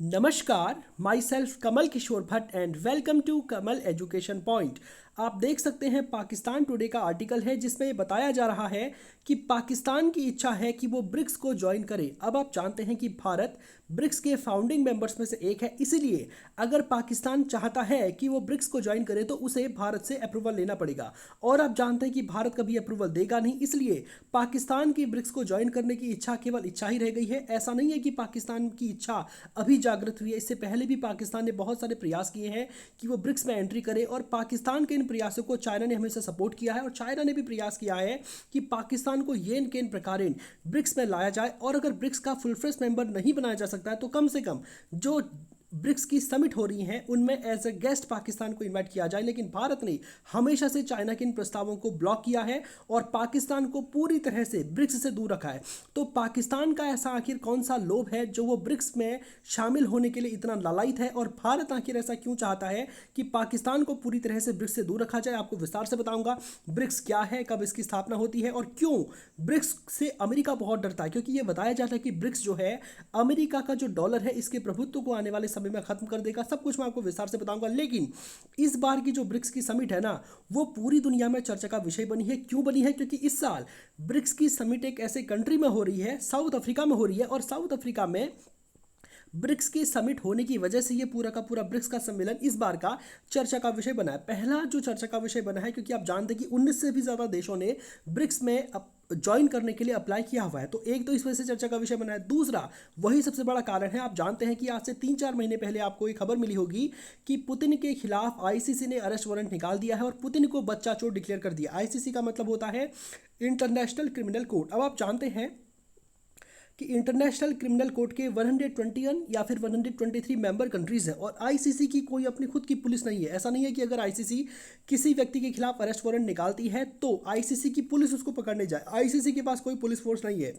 नमस्कार, myself Kamal Kishore Bhatt and welcome to Kamal education point. आप देख सकते हैं पाकिस्तान टुडे का आर्टिकल है जिसमें ये बताया जा रहा है कि पाकिस्तान की इच्छा है कि वो ब्रिक्स को ज्वाइन करे। अब आप जानते हैं कि भारत ब्रिक्स के फाउंडिंग मेंबर्स में से एक है, इसीलिए अगर पाकिस्तान चाहता है कि वो ब्रिक्स को ज्वाइन करे तो उसे भारत से अप्रूवल लेना पड़ेगा। और आप जानते हैं कि भारत कभी अप्रूवल देगा नहीं, इसलिए पाकिस्तान की ब्रिक्स को ज्वाइन करने की इच्छा केवल इच्छा ही रह गई है। ऐसा नहीं है कि पाकिस्तान की इच्छा अभी जागृत हुई है, इससे पहले भी पाकिस्तान ने बहुत सारे प्रयास किए हैं कि वो ब्रिक्स में एंट्री करे और पाकिस्तान के इन प्रयासों को चाइना ने हमेशा सपोर्ट किया है और चाइना ने भी प्रयास किया है कि पाकिस्तान को येन केन प्रकारेण ब्रिक्स में लाया जाए। और अगर ब्रिक्स का फुल फ्लेज मेंबर नहीं बनाया जा सकता है तो कम से कम जो ब्रिक्स की समिट हो रही हैं उनमें एज अ गेस्ट पाकिस्तान को इनवाइट किया जाए। लेकिन भारत ने हमेशा से चाइना के इन प्रस्तावों को ब्लॉक किया है और पाकिस्तान को पूरी तरह से ब्रिक्स से दूर रखा है। तो पाकिस्तान का ऐसा आखिर कौन सा लोभ है जो वो ब्रिक्स में शामिल होने के लिए इतना लालायित है, और भारत आखिर ऐसा क्यों चाहता है कि पाकिस्तान को पूरी तरह से ब्रिक्स से दूर रखा जाए? आपको विस्तार से बताऊंगा ब्रिक्स क्या है, कब इसकी स्थापना होती है और क्यों ब्रिक्स से अमेरिका बहुत डरता है। क्योंकि ये बताया जाता है कि ब्रिक्स जो है अमेरिका का जो डॉलर है इसके प्रभुत्व को आने वाले समय में खत्म कर देगा। सब कुछ मैं आपको विस्तार से बताऊंगा। लेकिन इस बार की जो ब्रिक्स की समिट है ना, वो पूरी दुनिया में चर्चा का विषय बनी है। क्यों बनी है? क्योंकि इस साल ब्रिक्स की समिट एक ऐसे कंट्री में हो रही है, साउथ अफ्रीका में हो रही है, और साउथ अफ्रीका में ब्रिक्स की समिट होने की वजह से ये पूरा का पूरा ब्रिक्स का सम्मेलन इस बार का चर्चा का विषय बना है। पहला जो चर्चा का विषय बना है क्योंकि आप जानते हैं कि 19 से भी ज़्यादा देशों ने ब्रिक्स में ज्वाइन करने के लिए अप्लाई किया हुआ है, तो एक तो इस वजह से चर्चा का विषय बना है। दूसरा, वही सबसे बड़ा कारण है, आप जानते हैं कि आज से 3-4 महीने पहले आपको एक खबर मिली होगी कि पुतिन के खिलाफ आईसीसी ने अरेस्ट वारंट निकाल दिया है और पुतिन को बच्चा चोर डिक्लेयर कर दिया। आईसीसी का मतलब होता है इंटरनेशनल क्रिमिनल कोर्ट। अब आप जानते हैं कि इंटरनेशनल क्रिमिनल कोर्ट के 121 या फिर 123 मेंबर कंट्रीज हैं और आईसीसी की कोई अपनी खुद की पुलिस नहीं है। ऐसा नहीं है कि अगर आईसीसी किसी व्यक्ति के खिलाफ अरेस्ट वारंट निकालती है तो आईसीसी की पुलिस उसको पकड़ने जाए। आईसीसी के पास कोई पुलिस फोर्स नहीं है।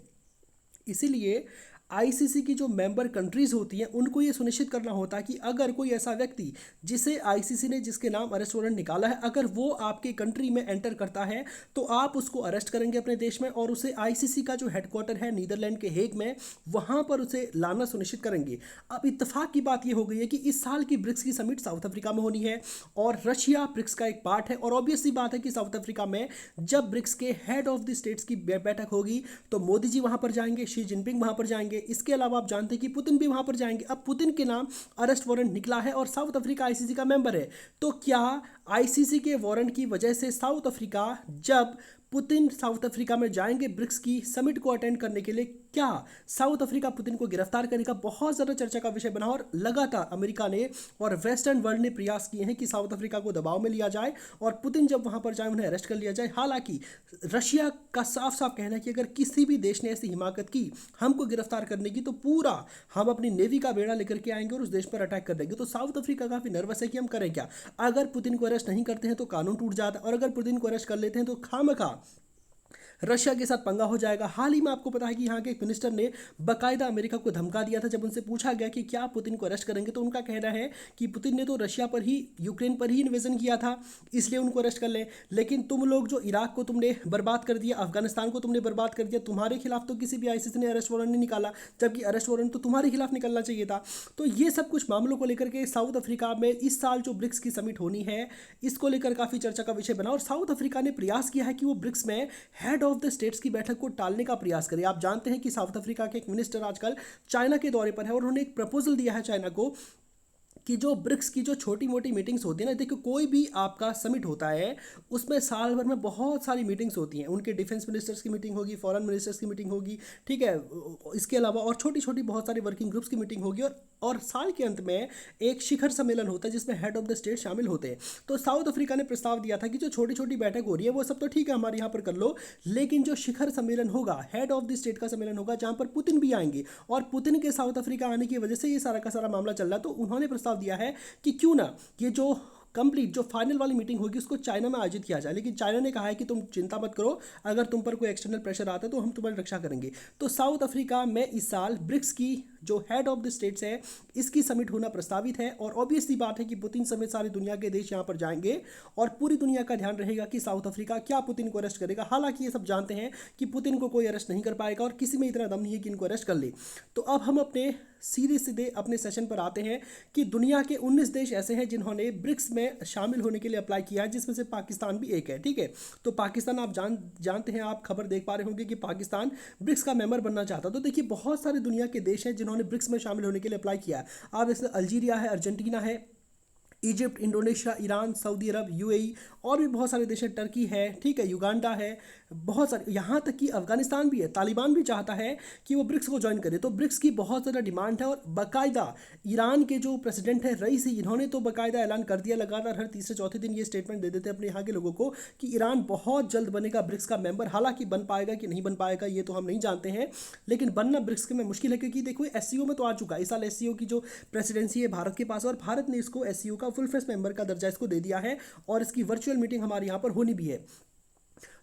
इसीलिए आईसीसी की जो मेंबर कंट्रीज होती हैं उनको ये सुनिश्चित करना होता है कि अगर कोई ऐसा व्यक्ति जिसे आईसीसी ने जिसके नाम अरेस्ट वारंट निकाला है, अगर वो आपके कंट्री में एंटर करता है तो आप उसको अरेस्ट करेंगे अपने देश में और उसे आईसीसी का जो हेडक्वार्टर है नीदरलैंड के हेग में, वहां पर उसे लाना सुनिश्चित करेंगे। अब इत्तेफाक की बात यह हो गई है कि इस साल की ब्रिक्स की समिट साउथ अफ्रीका में होनी है और रशिया ब्रिक्स का एक पार्ट है। और ऑब्वियसली बात है कि साउथ अफ्रीका में जब ब्रिक्स के हेड ऑफ द स्टेट्स की बैठक होगी तो मोदी जी वहां पर जाएंगे, शी जिनपिंग वहां पर जाएंगे। इसके अलावा आप जानते हैं कि पुतिन भी वहां पर जाएंगे। अब पुतिन के नाम अरेस्ट वारंट निकला है और साउथ अफ्रीका आईसीसी का मेंबर है, तो क्या आईसीसी के वारंट की वजह से साउथ अफ्रीका, जब पुतिन साउथ अफ्रीका में जाएंगे ब्रिक्स की समिट को अटेंड करने के लिए, क्या साउथ अफ्रीका पुतिन को गिरफ्तार करेगा? बहुत ज़्यादा चर्चा का विषय बना और लगातार अमेरिका ने और वेस्टर्न वर्ल्ड ने प्रयास किए हैं कि साउथ अफ्रीका को दबाव में लिया जाए और पुतिन जब वहां पर जाए उन्हें अरेस्ट कर लिया जाए। हालांकि रशिया का साफ साफ कहना है कि अगर किसी भी देश ने ऐसी हिमाकत की हमको गिरफ्तार करने की तो पूरा हम अपनी नेवी का बेड़ा लेकर के आएंगे और उस देश पर अटैक कर देंगे। तो साउथ अफ्रीका काफ़ी नर्वस है कि हम करें क्या। अगर पुतिन को अरेस्ट नहीं करते हैं तो कानून टूट जाता है और अगर पुतिन को अरेस्ट कर लेते हैं तो खामखा रशिया के साथ पंगा हो जाएगा। हाल ही में आपको पता है कि यहाँ के एक मिनिस्टर ने बाकायदा अमेरिका को धमका दिया था। जब उनसे पूछा गया कि क्या पुतिन को अरेस्ट करेंगे तो उनका कहना है कि पुतिन ने तो रशिया पर ही, यूक्रेन पर ही इन्वेजन किया था, इसलिए उनको अरेस्ट कर लें। लेकिन तुम लोग जो इराक को तुमने बर्बाद कर दिया, अफगानिस्तान को तुमने बर्बाद कर दिया, तुम्हारे खिलाफ तो किसी भी आईसीसी ने अरेस्ट वारंट नहीं निकाला, जबकि अरेस्ट वारंट तो तुम्हारे खिलाफ निकलना चाहिए था। तो ये सब कुछ मामलों को लेकर के साउथ अफ्रीका में इस साल जो ब्रिक्स की समिट होनी है इसको लेकर काफ़ी चर्चा का विषय बना और साउथ अफ्रीका ने प्रयास किया है कि वो ब्रिक्स में हेड ऑफ द स्टेट्स की बैठक को टालने का प्रयास करें। आप जानते हैं कि साउथ अफ्रीका के एक मिनिस्टर आजकल चाइना के दौरे पर है और उन्होंने एक प्रपोजल दिया है चाइना को कि जो ब्रिक्स की जो छोटी मोटी मीटिंग्स होती है ना, देखो कोई भी आपका समिट होता है उसमें साल भर में बहुत सारी मीटिंग्स होती हैं। उनके डिफेंस मिनिस्टर्स की मीटिंग होगी, फॉरेन मिनिस्टर्स की मीटिंग होगी, ठीक है, इसके अलावा और छोटी छोटी बहुत सारी वर्किंग ग्रुप्स की मीटिंग होगी और साल के अंत में एक शिखर सम्मेलन होता है जिसमें हेड ऑफ द स्टेट शामिल होते हैं। तो साउथ अफ्रीका ने प्रस्ताव दिया था कि जो छोटी छोटी बैठक हो रही है वो सब तो ठीक है हमारे यहाँ पर कर लो, लेकिन जो शिखर सम्मेलन होगा, हेड ऑफ द स्टेट का सम्मेलन होगा जहाँ पर पुतिन भी आएंगे और पुतिन के साउथ अफ्रीका आने की वजह से ये सारा का सारा मामला चल रहा है। तो उन्होंने प्रस्ताव दिया है कि क्यों ना ये जो कंप्लीट जो फाइनल वाली मीटिंग होगी उसको चाइना में आयोजित किया जाए। लेकिन चाइना ने कहा है कि तुम चिंता मत करो, अगर तुम पर कोई एक्सटर्नल प्रेशर आता है तो हम तुम्हारी रक्षा करेंगे। तो साउथ अफ्रीका में इस साल ब्रिक्स की जो हेड ऑफ द स्टेट्स है इसकी समिट होना प्रस्तावित है और ऑब्वियसली बात है कि पुतिन समेत सारी दुनिया के देश यहाँ पर जाएंगे और पूरी दुनिया का ध्यान रहेगा कि साउथ अफ्रीका क्या पुतिन को अरेस्ट करेगा। हालांकि ये सब जानते हैं कि पुतिन को कोई अरेस्ट नहीं कर पाएगा और किसी में इतना दम नहीं है कि इनको अरेस्ट कर ले। तो अब हम अपने सीधे सीधे अपने सेशन पर आते हैं कि दुनिया के 19 देश ऐसे हैं जिन्होंने ब्रिक्स में शामिल होने के लिए अप्लाई किया है, जिसमें से पाकिस्तान भी एक है। ठीक है, तो पाकिस्तान आप जानते हैं, आप खबर देख पा रहे होंगे कि पाकिस्तान ब्रिक्स का मेंबर बनना चाहता है। तो देखिए बहुत सारे दुनिया के देश हैं जिन्होंने ब्रिक्स में शामिल होने के लिए अप्लाई किया है। आप जैसे अल्जीरिया है, अर्जेंटीना है, इजिप्ट, इंडोनेशिया, ईरान, सऊदी अरब, यूएई और भी बहुत सारे देश हैं, टर्की है, ठीक है, युगांडा है, बहुत सारे, यहाँ तक कि अफगानिस्तान भी है। तालिबान भी चाहता है कि वो ब्रिक्स को ज्वाइन करे। तो ब्रिक्स की बहुत ज़्यादा डिमांड है और बाकायदा ईरान के जो प्रेसिडेंट है रईसी, इन्होंने तो बाकायदा ऐलान कर दिया, लगातार हर तीसरे चौथे दिन ये स्टेटमेंट दे देते हैं अपने यहाँ के लोगों को कि ईरान बहुत जल्द बनेगा ब्रिक्स का मेंबर। हालांकि बन पाएगा कि नहीं बन पाएगा ये तो हम नहीं जानते हैं, लेकिन बनना ब्रिक्स के में मुश्किल है, क्योंकि देखो एससीओ में तो आ चुका है। इस साल एससीओ की जो प्रेसिडेंसी है भारत के पास, और भारत ने इसको एससीओ का फुल फ्लेज मेंबर का दर्जा इसको दे दिया है और इसकी वर्चुअल मीटिंग हमारे यहाँ पर होनी भी है।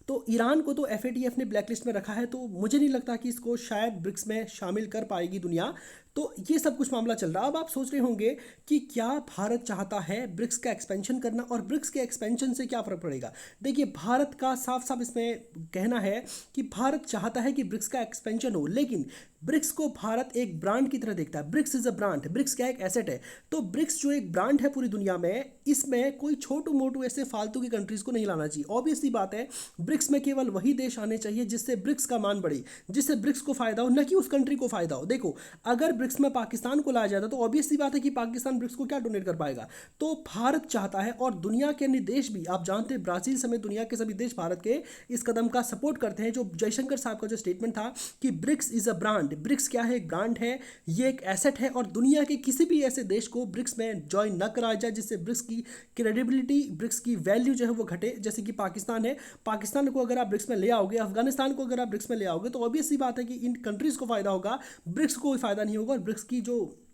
तो ईरान को तो एफएटीएफ ने ब्लैकलिस्ट में रखा है, तो मुझे नहीं लगता कि इसको शायद ब्रिक्स में शामिल कर पाएगी दुनिया। तो ये सब कुछ मामला चल रहा है। अब आप सोच रहे होंगे कि क्या भारत चाहता है ब्रिक्स का एक्सपेंशन करना, और ब्रिक्स के एक्सपेंशन से क्या फ़र्क पड़ेगा। देखिए भारत का साफ साफ इसमें कहना है कि भारत चाहता है कि ब्रिक्स का एक्सपेंशन हो, लेकिन ब्रिक्स को भारत एक ब्रांड की तरह देखता है। BRICS is a brand, BRICS क्या एक एसेट है। तो ब्रिक्स जो एक ब्रांड है पूरी दुनिया में, इसमें कोई छोटू मोटू ऐसे फालतू की कंट्रीज को नहीं लाना चाहिए। ऑब्वियसली बात है, ब्रिक्स में केवल वही देश आने चाहिए जिससे ब्रिक्स का मान बढ़े, जिससे ब्रिक्स को फायदा हो, न कि उस कंट्री को फायदा हो। देखो अगर ब्रिक्स में पाकिस्तान को लाया जाता तो ऑब्वियसली बात है कि पाकिस्तान ब्रिक्स को क्या डोनेट कर पाएगा। तो भारत चाहता है, और दुनिया के अन्य देश भी, आप जानते हैं ब्राजील समेत दुनिया के सभी देश भारत के इस कदम का सपोर्ट करते हैं। जो जयशंकर साहब का जो स्टेटमेंट था कि BRICS is a brand, BRICS क्या है, एक ब्रांड है, ये एक एसेट है, और दुनिया के किसी भी ऐसे देश को ब्रिक्स में ज्वाइन न कराया जाए जिससे ब्रिक्स की क्रेडिबिलिटी, ब्रिक्स की वैल्यू जो है वो घटे। जैसे कि पाकिस्तान है, पाकिस्तान को अगर आप ब्रिक्स में ले आओगे, अफगानिस्तान को अगर आप ब्रिक्स में ले आओगे, तो ऑब्वियसली बात है कि इन कंट्रीज को फायदा होगा, ब्रिक्स को कोई फायदा नहीं होगा, और ब्रिक्स की जो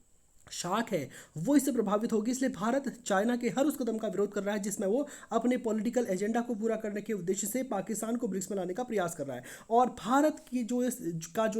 शाख है वो इससे प्रभावित होगी। इसलिए भारत चाइना के हर उस कदम का विरोध कर रहा है जिसमें वो अपने पॉलिटिकल एजेंडा को पूरा करने के उद्देश्य से पाकिस्तान को ब्रिक्स में लाने का प्रयास कर रहा है। और भारत की जो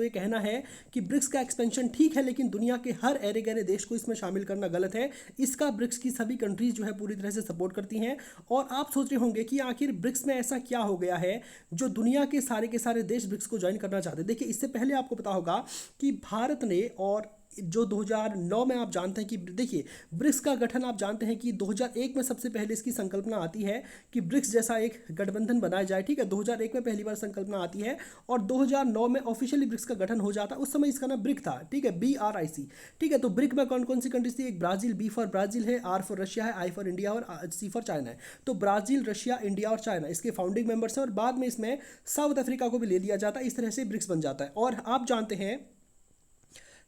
ये कहना है कि ब्रिक्स का एक्सपेंशन ठीक है, लेकिन दुनिया के हर ऐरे गहरे देश को इसमें शामिल करना गलत है। इसका ब्रिक्स की सभी कंट्रीज जो है पूरी तरह से सपोर्ट करती हैं। और आप सोच रहे होंगे कि आखिर ब्रिक्स में ऐसा क्या हो गया है जो दुनिया के सारे देश ब्रिक्स को ज्वाइन करना चाहते हैं। देखिए इससे पहले आपको पता होगा कि भारत ने, और जो 2009 में आप जानते हैं कि देखिए ब्रिक्स का गठन, आप जानते हैं कि 2001 में सबसे पहले इसकी संकल्पना आती है कि ब्रिक्स जैसा एक गठबंधन बनाया जाए। ठीक है, 2001 में पहली बार संकल्पना आती है और 2009 में ऑफिशियली ब्रिक्स का गठन हो जाता है। उस समय इसका नाम ब्रिक था। ठीक है, BRIC। ठीक है, तो ब्रिक में कौन कौन सी कंट्रीज थी? एक ब्राजील, B फॉर ब्राजील है, R फॉर रशिया है, I फॉर इंडिया और C फॉर चाइना है। तो ब्राजील, रशिया, इंडिया और चाइना इसके फाउंडिंग मेंबर्स हैं, और बाद में इसमें साउथ अफ्रीका को भी ले लिया जाता है। इस तरह से ब्रिक्स बन जाता है। और आप जानते हैं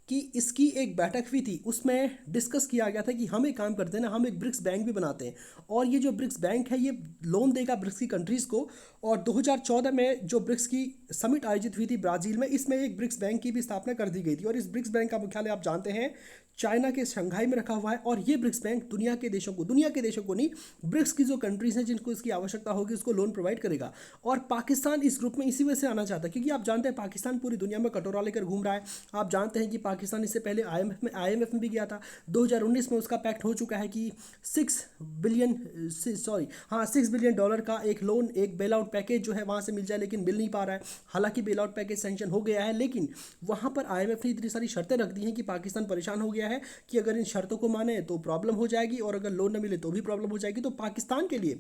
कि इसकी एक बैठक हुई थी, उसमें डिस्कस किया गया था कि हम एक काम करते हैं ना, हम एक ब्रिक्स बैंक भी बनाते हैं, और ये जो ब्रिक्स बैंक है ये लोन देगा ब्रिक्स की कंट्रीज़ को। और 2014 में जो ब्रिक्स की समिट आयोजित हुई थी ब्राज़ील में, इसमें एक ब्रिक्स बैंक की भी स्थापना कर दी गई थी। और इस ब्रिक्स बैंक का मुख्यालय आप जानते हैं चाइना के शंघाई में रखा हुआ है। और ये ब्रिक्स बैंक दुनिया के देशों को नहीं, ब्रिक्स की जो कंट्रीज़ हैं जिनको इसकी आवश्यकता होगी उसको लोन प्रोवाइड करेगा। और पाकिस्तान इस ग्रुप में इसी वजह से आना चाहता है, क्योंकि आप जानते हैं पाकिस्तान पूरी दुनिया में कटोरा लेकर घूम रहा है। आप जानते हैं कि पाकिस्तान इससे पहले IMF में भी गया था। 2019 में उसका पैक्ट हो चुका है कि $6 बिलियन डॉलर का एक लोन, एक बेल आउट पैकेज जो है वहाँ से मिल जाए, लेकिन मिल नहीं पा रहा है। हालांकि बेल आउट पैकेज सैंक्शन हो गया है, लेकिन वहाँ पर IMF ने इतनी सारी शर्तें रख दी हैं कि पाकिस्तान परेशान हो गया है कि अगर इन शर्तों को माने तो प्रॉब्लम हो जाएगी, और अगर लोन न मिले तो भी प्रॉब्लम हो जाएगी। तो पाकिस्तान के लिए,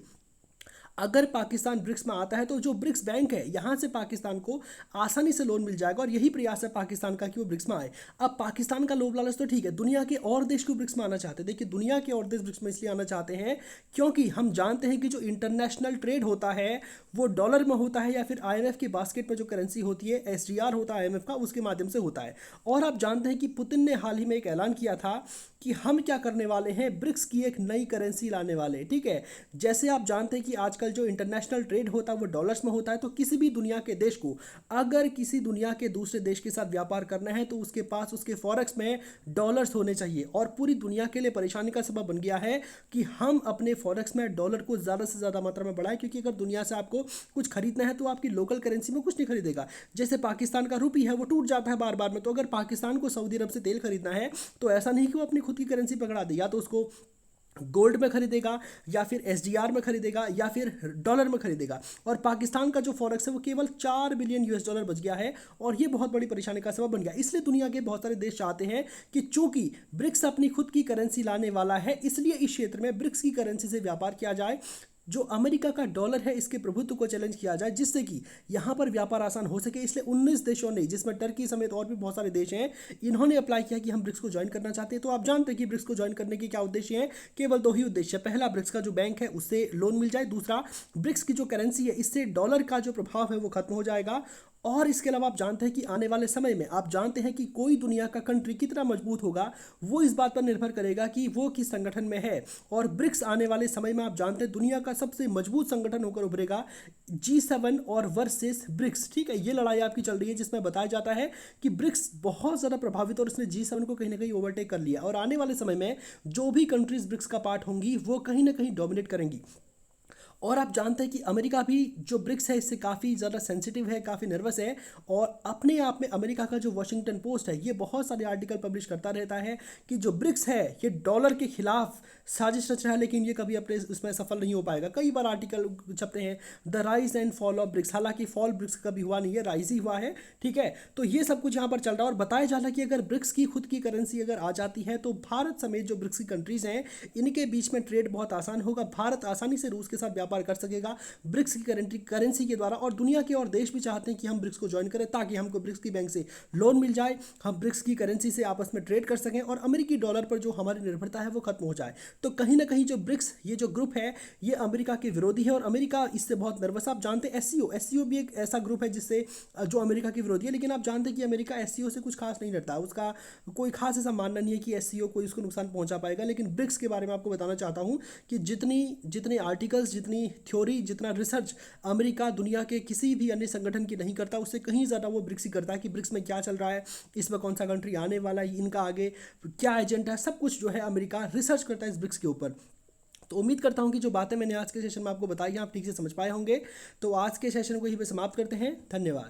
अगर पाकिस्तान ब्रिक्स में आता है तो जो ब्रिक्स बैंक है यहाँ से पाकिस्तान को आसानी से लोन मिल जाएगा, और यही प्रयास है पाकिस्तान का कि वो ब्रिक्स में आए। अब पाकिस्तान का लोभ लालच तो ठीक है, दुनिया के और देश को ब्रिक्स में आना चाहते हैं। देखिए दुनिया के और देश ब्रिक्स में इसलिए आना चाहते हैं क्योंकि हम जानते हैं कि जो इंटरनेशनल ट्रेड होता है वो डॉलर में होता है, या फिर IMF की बास्केट में जो करेंसी होती है SDR होता है IMF का, उसके माध्यम से होता है। और आप जानते हैं कि पुतिन ने हाल ही में एक ऐलान किया था कि हम क्या करने वाले हैं, ब्रिक्स की एक नई करेंसी लाने वाले। ठीक है, जैसे आप जानते हैं कि आजकल जो इंटरनेशनल ट्रेड होता है वो डॉलर्स में होता है, तो किसी भी दुनिया के देश को अगर किसी दुनिया के दूसरे देश के साथ व्यापार करना है तो उसके पास उसके फॉरेक्स में डॉलर्स होने चाहिए। और पूरी दुनिया के लिए परेशानी का सबब बन गया है कि हम अपने फॉरेक्स में डॉलर को ज़्यादा से ज़्यादा मात्रा में बढ़ाएं, क्योंकि अगर दुनिया से आपको कुछ खरीदना है तो आपकी लोकल करेंसी में कुछ नहीं खरीदेगा। जैसे पाकिस्तान का रुपी है वो टूट जाता है बार बार में, तो अगर पाकिस्तान को सऊदी अरब से तेल खरीदना है तो ऐसा नहीं कि वो अपनी खुद की करेंसी पकड़ा दे, या तो उसको गोल्ड में खरीदेगा या फिर एसडीआर में खरीदेगा या फिर डॉलर में खरीदेगा। और पाकिस्तान का जो फॉरेक्स है वो केवल 4 बिलियन यूएस डॉलर बच गया है और ये बहुत बड़ी परेशानी का सबब बन गया। इसलिए दुनिया के बहुत सारे देश चाहते हैं कि चूंकि ब्रिक्स अपनी खुद की करेंसी लाने वाला है, इसलिए इस क्षेत्र में ब्रिक्स की करेंसी से व्यापार किया जाए। जो अमेरिका का डॉलर है इसके प्रभुत्व को चैलेंज किया जाए, जिससे कि यहाँ पर व्यापार आसान हो सके। इसलिए 19 देशों ने, जिसमें टर्की समेत और भी बहुत सारे देश हैं, इन्होंने अप्लाई किया कि हम ब्रिक्स को ज्वाइन करना चाहते हैं। तो आप जानते हैं कि ब्रिक्स को ज्वाइन करने के क्या उद्देश्य हैं? केवल दो ही उद्देश्य। पहला, ब्रिक्स का जो बैंक है उससे लोन मिल जाए। दूसरा, ब्रिक्स की जो करेंसी है इससे डॉलर का जो प्रभाव है वो खत्म हो जाएगा। और इसके अलावा आप जानते हैं कि आने वाले समय में, आप जानते हैं कि कोई दुनिया का कंट्री कितना मजबूत होगा वो इस बात पर निर्भर करेगा कि वो किस संगठन में है। और ब्रिक्स आने वाले समय में आप जानते हैं दुनिया का सबसे मजबूत संगठन होकर उभरेगा। G7 और वर्सेस ब्रिक्स, ठीक है, ये लड़ाई आपकी चल रही है जिसमें बताया जाता है कि ब्रिक्स बहुत ज़्यादा प्रभावित और इसने G7 को कहीं ना कहीं ओवरटेक कर लिया। और आने वाले समय में जो भी कंट्रीज ब्रिक्स का पार्ट होंगी वो कहीं ना कहीं डोमिनेट करेंगी। और आप जानते हैं कि अमेरिका भी जो ब्रिक्स है इससे काफ़ी ज़्यादा सेंसिटिव है, काफ़ी नर्वस है। और अपने आप में अमेरिका का जो वॉशिंगटन पोस्ट है ये बहुत सारे आर्टिकल पब्लिश करता रहता है कि जो ब्रिक्स है ये डॉलर के खिलाफ साजिश रच रहा है, लेकिन ये कभी अपने उसमें सफल नहीं हो पाएगा। कई बार आर्टिकल छपते हैं, the rise and fall of BRICS, हालांकि फॉल ब्रिक्स कभी हुआ नहीं है, राइज ही हुआ है, ठीक है। तो ये सब कुछ यहाँ पर चल रहा है और बताया जा रहा है कि अगर ब्रिक्स की खुद की करेंसी अगर आ जाती है तो भारत समेत जो ब्रिक्स की कंट्रीज हैं इनके बीच में ट्रेड बहुत आसान होगा। भारत आसानी से रूस के साथ व्यापार कर सकेगा ब्रिक्स की करेंसी के द्वारा। और दुनिया के और देश भी चाहते हैं कि हम ब्रिक्स को ज्वाइन करें ताकि हमको ब्रिक्स की बैंक से लोन मिल जाए, हम ब्रिक्स की करेंसी से आपस में ट्रेड कर सकें और अमेरिकी डॉलर पर जो हमारी निर्भरता है वो खत्म हो जाए। तो कहीं ना कहीं जो ब्रिक्स ये जो ग्रुप है ये अमेरिका के विरोधी है और अमेरिका इससे बहुत नर्वस। आप जानते हैं एससीओ भी एक ऐसा ग्रुप है जिससे जो अमेरिका के विरोधी है, लेकिन आप जानते हैं कि अमेरिका एससीओ से कुछ खास नहीं डरता, उसका कोई खास ऐसा मानना नहीं है कि एससीओ कोई उसको नुकसान पहुंचा पाएगा। लेकिन ब्रिक्स के बारे में आपको बताना चाहता हूं कि जितने आर्टिकल्स, जितनी थ्योरी, जितना रिसर्च अमेरिका दुनिया के किसी भी अन्य संगठन की नहीं करता, उससे कहीं ज़्यादा वो ब्रिक्स ही करता है कि ब्रिक्स में क्या चल रहा है, इसमें कौन सा कंट्री आने वाला है, इनका आगे क्या एजेंडा है, सब कुछ जो है अमेरिका रिसर्च करता है इस ब्रिक्स के ऊपर। तो उम्मीद करता हूं कि जो बातें मैंने आज के सेशन में आपको बताई हैं आप ठीक से समझ पाए होंगे। तो आज के सेशन को यहीं पे समाप्त करते हैं। धन्यवाद।